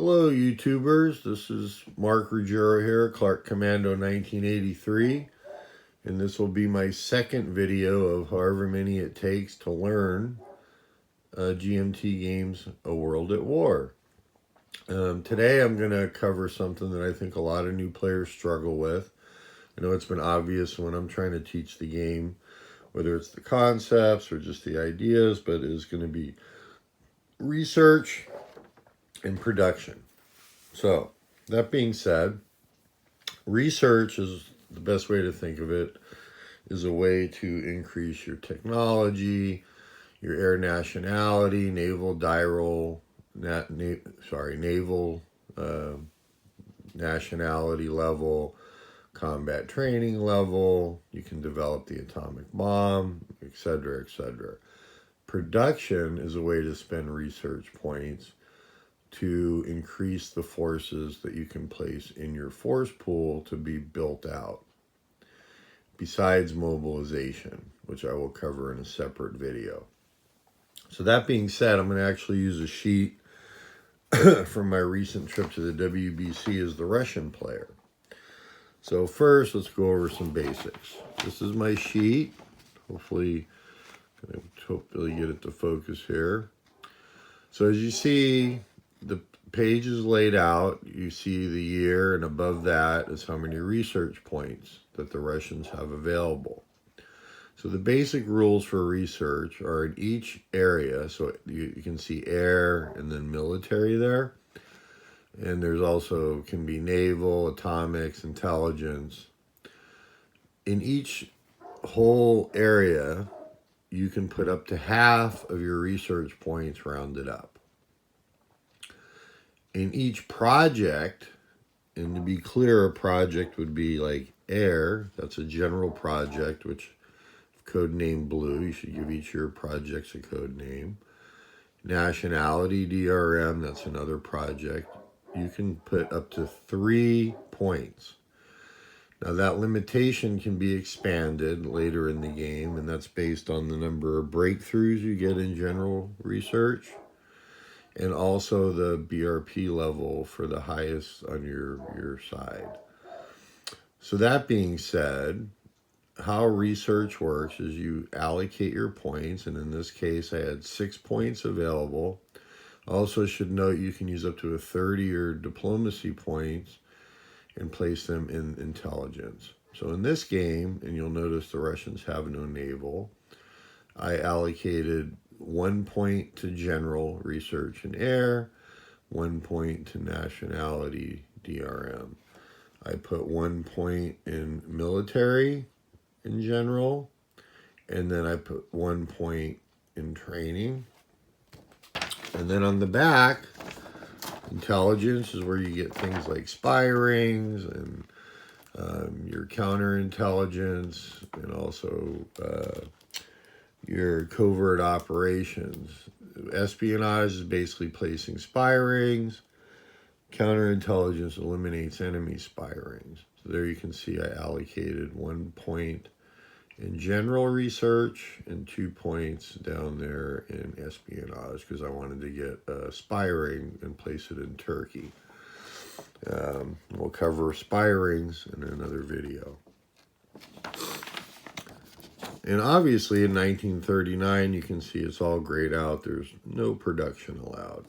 Hello YouTubers, this is Mark Ruggiero here, Clark Commando 1983, and this will be my second video of however many it takes to learn GMT games A World at War. Today I'm going to cover something that I think a lot of new players struggle with. I know it's been obvious when I'm trying to teach the game, whether it's the concepts or just the ideas, but it is going to be research and production. So, that being said, research is the best way to think of it, is a way to increase your technology, your air nationality, naval nationality level, combat training level. You can develop the atomic bomb, etc., etc. Production is a way to spend research points to increase the forces that you can place in your force pool to be built out, besides mobilization, which I will cover in a separate video. So that being said, I'm going to actually use a sheet from my recent trip to the WBC as the Russian player. So first, let's go over some basics. This is my sheet. Hopefully get it to focus here. So as you see, the page is laid out. You see the year, and above that is how many research points that the Russians have available. So the basic rules for research are in each area. So you can see air and then military there. And there's also can be naval, atomics, intelligence. In each whole area, you can put up to half of your research points rounded up. In each project, and to be clear, a project would be like air. That's a general project, which code name blue. You should give each of your projects a code name. Nationality, DRM, that's another project. You can put up to 3 points. Now that limitation can be expanded later in the game, and that's based on the number of breakthroughs you get in general research, and also the BRP level for the highest on your side. So that being said, how research works is you allocate your points, and in this case I had 6 points available. Also should note you can use up to a 30 your diplomacy points and place them in intelligence. So in this game, and you'll notice the Russians have no naval, I allocated 1 point to general research in air, 1 point to nationality DRM. I put 1 point in military in general, and then I put 1 point in training. And then on the back, intelligence is where you get things like spy rings and your counterintelligence, and also your covert operations. Espionage is basically placing spy rings. Counterintelligence eliminates enemy spy rings. So there you can see I allocated 1 point in general research and 2 points down there in espionage because I wanted to get a spy ring and place it in Turkey. We'll cover spy rings in another video. And obviously in 1939, you can see it's all grayed out. There's no production allowed.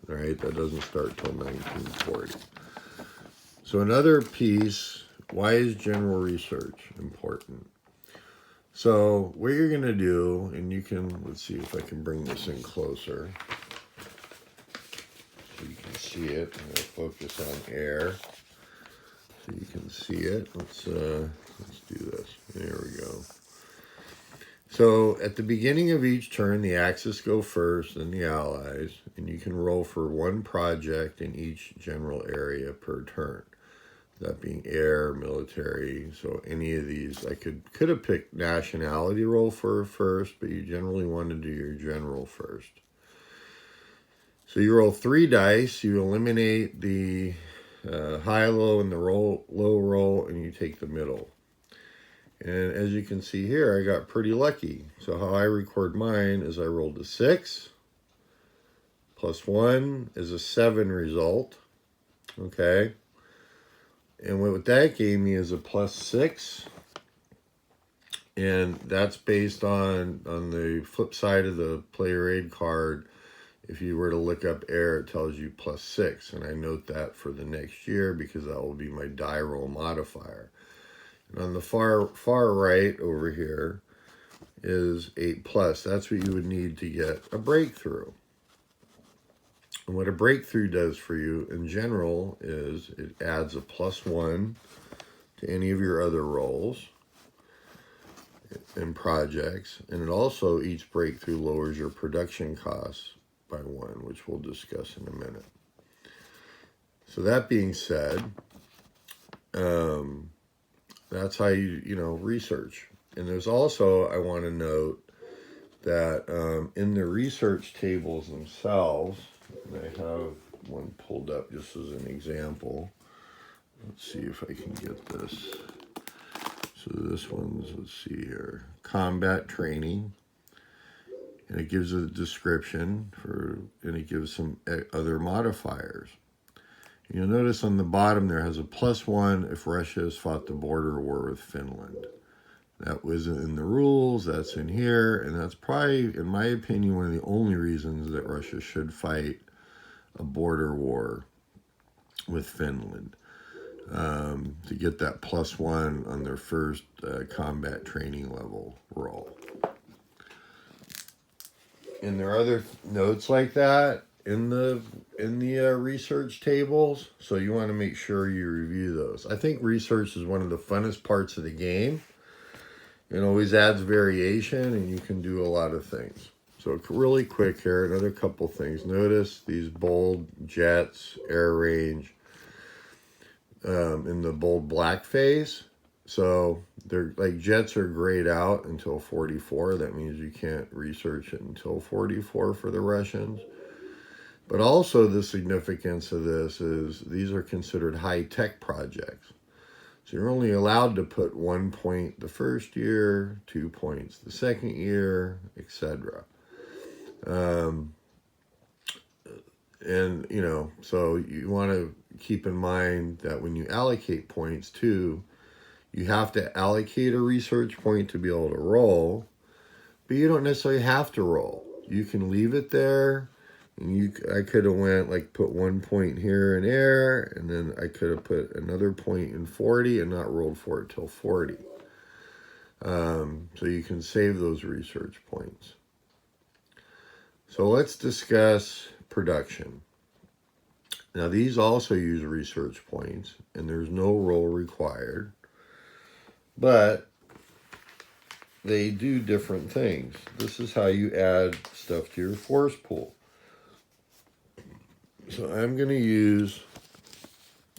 All right, that doesn't start till 1940. So another piece, why is general research important? So what you're going to do, and you can, let's see if I can bring this in closer so you can see it. I'm going to focus on air so you can see it. Let's do this. There we go. So at the beginning of each turn, the Axis go first, then the Allies, and you can roll for 1 project in each general area per turn. That being air, military, so any of these. I could have picked nationality roll for first, but you generally want to do your general first. So you roll 3 dice, you eliminate the high, low, and the low roll, and you take the middle. And as you can see here, I got pretty lucky. So how I record mine is I rolled a 6, Plus 1 is a 7 result. Okay. And what that gave me is a plus 6. And that's based on the flip side of the player aid card. If you were to look up air, it tells you plus 6. And I note that for the next year because that will be my die roll modifier. And on the far right over here is 8 plus. That's what you would need to get a breakthrough. And what a breakthrough does for you in general is it adds a plus 1 to any of your other rolls and projects. And it also, each breakthrough lowers your production costs by 1, which we'll discuss in a minute. So that being said, that's how you research. And there's also, I want to note that in the research tables themselves, and I have one pulled up just as an example. Let's see if I can get this. So this one's, let's see here, combat training. And it gives a description and it gives some other modifiers. You'll notice on the bottom there has a plus 1 if Russia has fought the border war with Finland. That wasn't in the rules, that's in here, and that's probably, in my opinion, one of the only reasons that Russia should fight a border war with Finland, to get that plus 1 on their first combat training level roll. And there are other notes like that in the research tables, so you want to make sure you review those. I think research is one of the funnest parts of the game. It always adds variation, and you can do a lot of things. So really quick here, another couple things. Notice these bold jets, air range, in the bold black phase. So they're like jets are grayed out until 44. That means you can't research it until 44 for the Russians. But also the significance of this is these are considered high-tech projects. So you're only allowed to put 1 point the first year, 2 points the second year, etc. And, so you want to keep in mind that when you allocate points too, you have to allocate a research point to be able to roll, but you don't necessarily have to roll. You can leave it there, and I could have put 1 point here in air, and then I could have put another point in 40 and not rolled for it till 40. So you can save those research points. So let's discuss production. Now these also use research points, and there's no roll required, but they do different things. This is how you add stuff to your force pool. So I'm going to use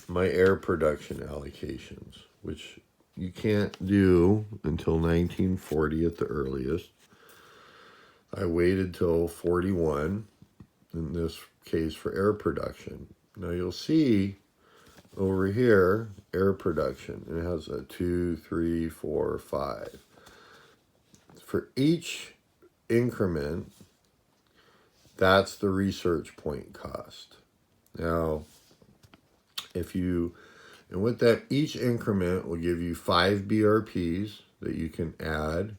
my air production allocations, which you can't do until 1940 at the earliest. I waited till 41, in this case for air production. Now you'll see over here, air production, and it has a 2, 3, 4, 5. For each increment, that's the research point cost. Now, and with that, each increment will give you 5 BRPs that you can add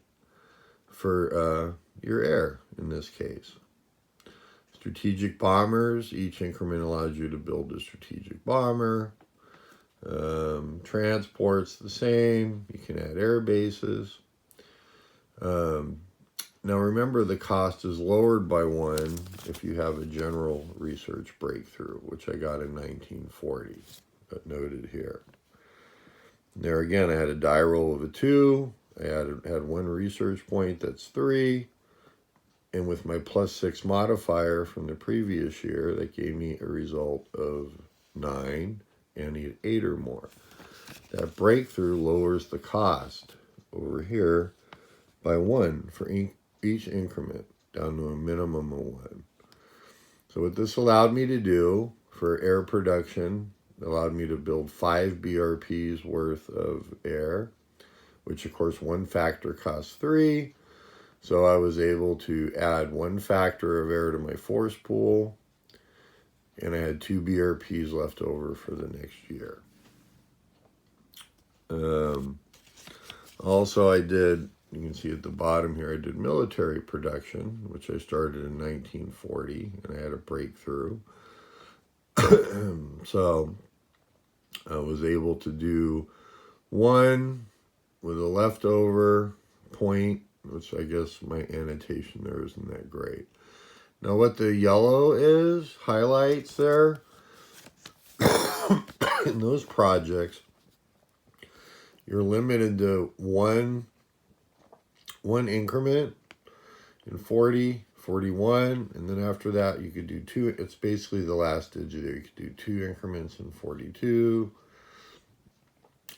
for your air in this case. Strategic bombers, each increment allows you to build a strategic bomber. Transports, the same. You can add air bases. Now remember, the cost is lowered by 1 if you have a general research breakthrough, which I got in 1940, but noted here. There again, I had a die roll of a 2. I had 1 research point, that's 3. And with my plus 6 modifier from the previous year, that gave me a result of 9, and I need 8 or more. That breakthrough lowers the cost over here by 1 for each increment, down to a minimum of 1. So what this allowed me to do for air production, allowed me to build 5 BRPs worth of air, which of course 1 factor costs 3. So I was able to add 1 factor of air to my force pool, And I had 2 BRPs left over for the next year. Also, I did, you can see at the bottom here, I did military production, which I started in 1940, and I had a breakthrough. So I was able to do one with a leftover point, which I guess my annotation there isn't that great. Now what the yellow is, highlights there, in those projects, you're limited to one increment in 40, 41, and then after that you could do 2. It's basically the last digit there. You could do 2 increments in 42,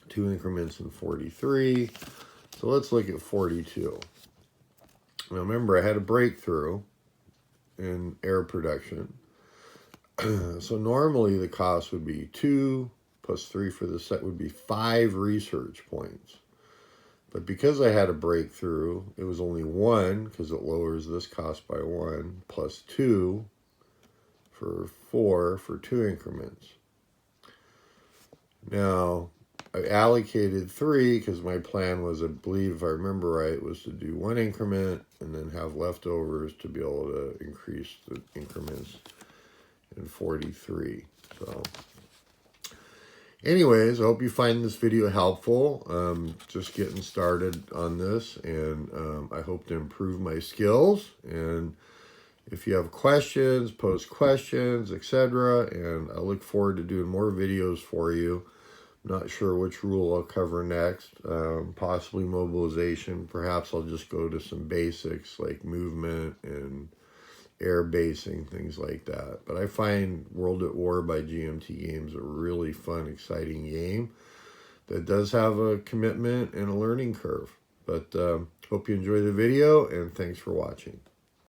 2 increments in 43. So let's look at 42. Now remember, I had a breakthrough in air production. So normally the cost would be 2 plus 3 for the set would be 5 research points. But because I had a breakthrough, it was only 1, because it lowers this cost by 1, plus 2 for 4 for 2 increments. Now, I allocated 3 because my plan was, I believe, if I remember right, was to do 1 increment and then have leftovers to be able to increase the increments in 43. So anyways, I hope you find this video helpful. Just getting started on this, and I hope to improve my skills. And if you have questions, post questions, etc. And I look forward to doing more videos for you. Not sure which rule I'll cover next. Possibly mobilization. Perhaps I'll just go to some basics like movement and air basing, things like that. But I find World at War by GMT Games a really fun, exciting game that does have a commitment and a learning curve. But hope you enjoy the video, and thanks for watching.